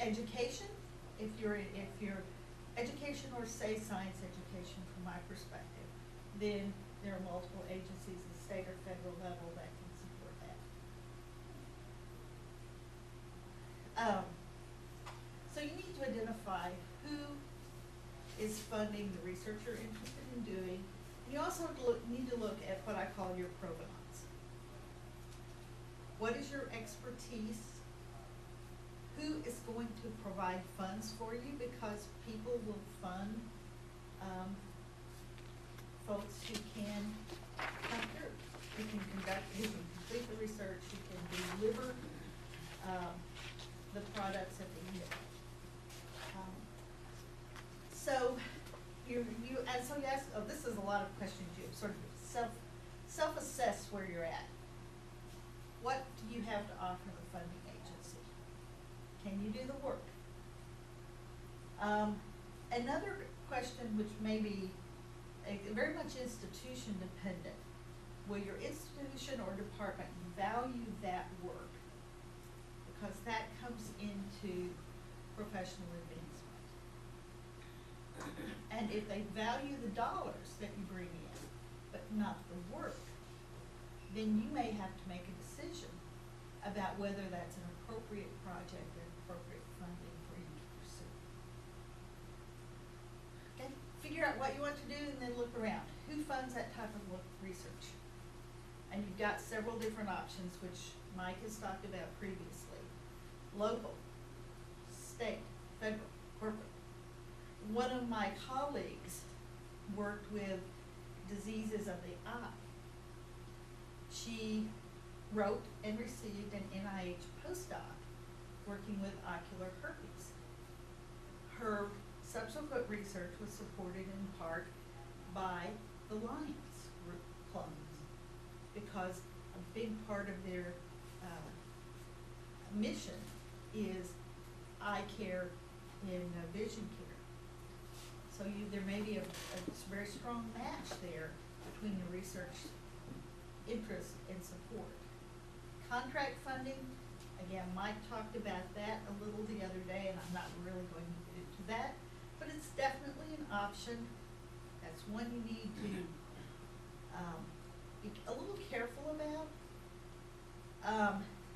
education, if you're education, or say science education from my perspective, then there are multiple agencies at the state or federal level that can support that. So you need to identify who is funding the research you're interested in doing. You also need to look at what I call your provenance. What is your expertise? Who is going to provide funds for you? Because people will fund folks who can come through, who can complete the research, who can deliver the products at the end. So you ask, oh, this is a lot of questions. You sort of self-assess where you're at. What do you have to offer the funding agency? Can you do the work? Another question, which may be very much institution dependent, will your institution or department value that work? Because that comes into professional advancement. And if they value the dollars that you bring in, but not the work, then you may have to make a decision about whether that's an appropriate project and appropriate funding for you to pursue. Okay, figure out what you want to do and then look around. Who funds that type of research? And you've got several different options, which Mike has talked about previously. Local, state, federal, corporate. One of my colleagues worked with diseases of the eye. She wrote and received an NIH postdoc working with ocular herpes. Her subsequent research was supported in part by the Lions clones, because a big part of their mission is eye care and vision care. So there may be a very strong match there between the research interest and support. Contract funding, again, Mike talked about that a little the other day, and I'm not really going to get into that, but it's definitely an option. That's one you need to be a little careful about,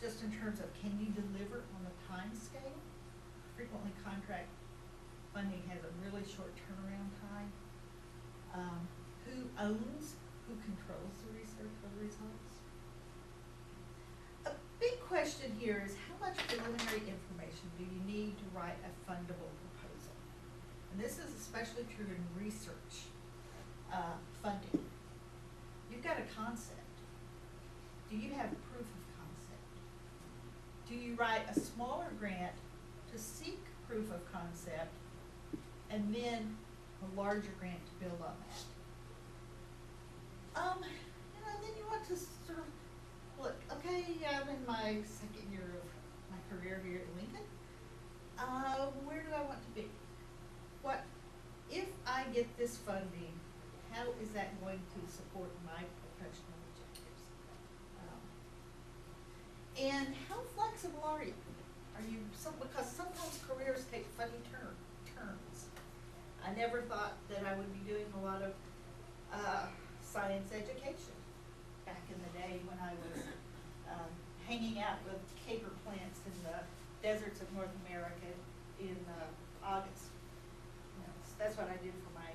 just in terms of, can you deliver on the time scale? Frequently contract funding has a really short turnaround time. Who owns, who controls the research or the results? A big question here is, how much preliminary information do you need to write a fundable proposal? And this is especially true in research funding. You've got a concept. Do you have proof of concept? Do you write a smaller grant to seek proof of concept, and then a larger grant to build on that? Then you want to sort of look, okay, I'm in my second year of my career here at Lincoln. Where do I want to be? What, if I get this funding, how is that going to support my professional objectives? And how flexible are you? Because sometimes careers take funny turns. I never thought that I would be doing a lot of science education back in the day when I was hanging out with caper plants in the deserts of North America in August. So that's what I did for my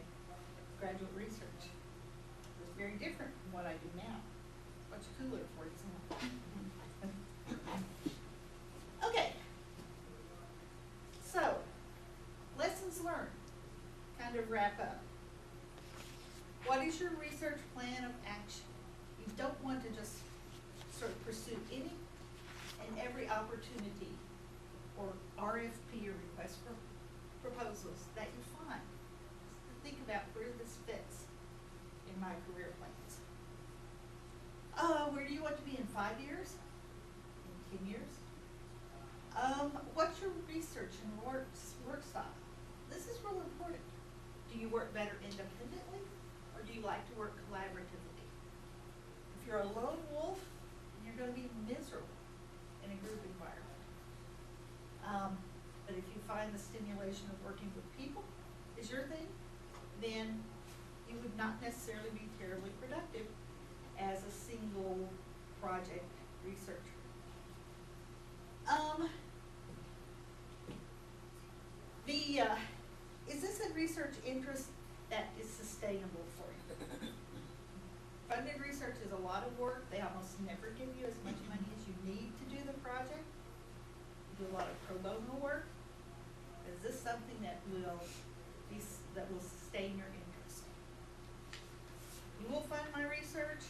graduate research. It was very different from what I do now. Much cooler, for example. Okay. So, lessons learned. Kind of wrap up. What is your research plan of action? You don't want to just sort of pursue any and every opportunity or RFP or request for proposals that you find. Think about where this fits in my career plans. Where do you want to be in 5 years? In 10 years? What's your research and work style? This is real important. Do you work better independently, or do you like to work collaboratively? If you're a lone wolf, you're going to be miserable in a group environment. But if find the stimulation of working with people is your thing, then you would not necessarily be terribly productive as a single project researcher. Is this a research interest that is sustainable for you? Funded research is a lot of work. They almost never give you as much money as you need to do the project. You do a lot of pro bono work. Is this something that will sustain your interest? Who will fund my research?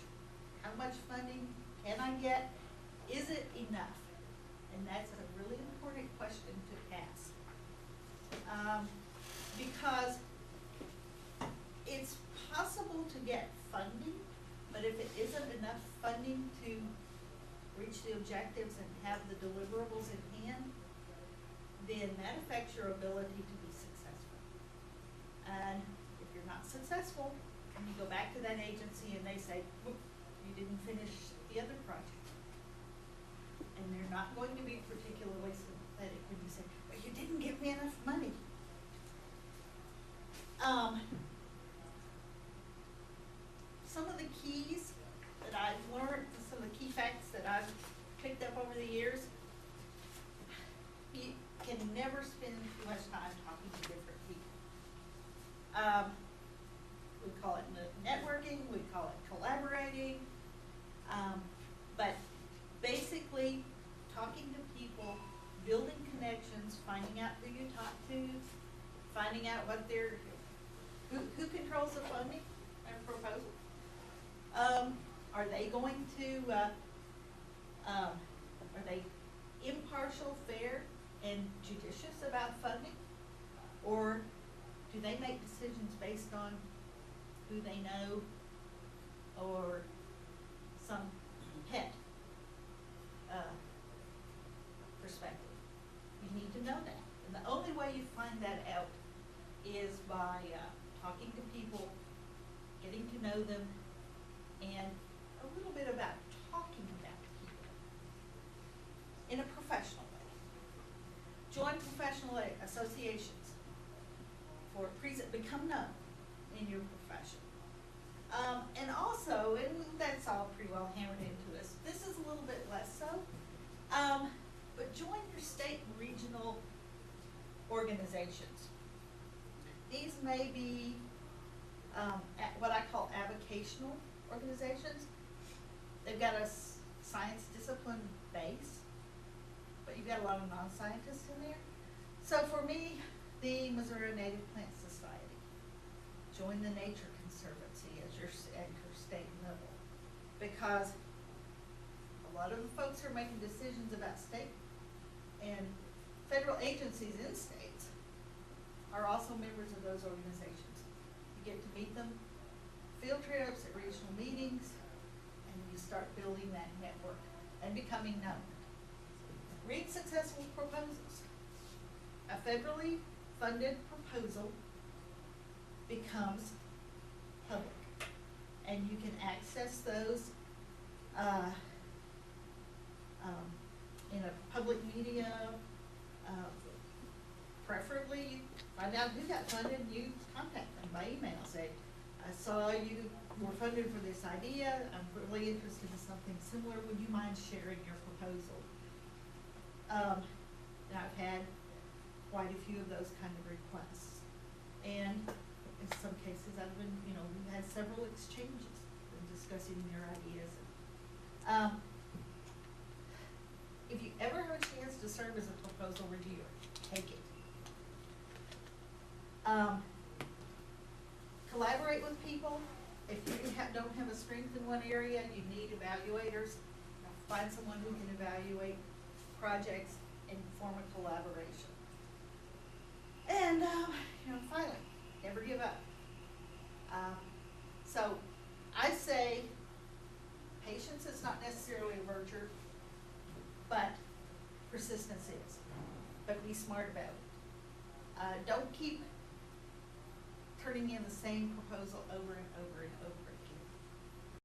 How much funding can I get? Is it enough? And that's a really important question to ask. Because it's possible to get funding, but if it isn't enough funding to reach the objectives and have the deliverables in hand, then that affects your ability to be successful. And if you're not successful, and you go back to that agency and they say, whoop, you didn't finish the other project. And they're not going to be particularly sympathetic when you say, but you didn't give me enough money. Some of the keys that I've learned, some of the key facts that I've picked up over the years, you can never spend too much time talking to different people. We call it networking, we call it collaborating, but basically talking to people, building connections, finding out who you talk to, finding out what they're, who controls the funding and proposal. Are they going to, are they impartial, fair, and judicious about funding? Or do they make decisions based on who they know or some pet perspective? You need to know that. And the only way you find that out is by talking to people, getting to know them, and a little bit about talking about people in a professional way. Join professional associations for become known in your profession. And also, and that's all pretty well hammered into us, this is a little bit less so, but join your state and regional organizations. These may be what I call avocational organizations. They've got a science discipline base, but you've got a lot of non-scientists in there. So for me, the Missouri Native Plant Society. Join the Nature Conservancy at your state level, because a lot of the folks who are making decisions about state and federal agencies in states are also members of those organizations. You get to meet them, field trips at regional meetings, and you start building that network and becoming known. Read successful proposals. A federally funded proposal becomes public, and you can access those in a public media. Preferably, find out who got funded, and you contact them by email. Say, I saw you were funded for this idea. I'm really interested in something similar. Would you mind sharing your proposal? And I've had quite a few of those kind of requests. And in some cases, I've been, we've had several exchanges in discussing their ideas. If you ever have a chance to serve as a proposal reviewer, take it. Collaborate with people. If you don't have a strength in one area, you need evaluators. Find someone who can evaluate projects and form a collaboration. And finally, never give up. So I say patience is not necessarily a virtue, but persistence is. But be smart about it. Don't keep turning in the same proposal over and over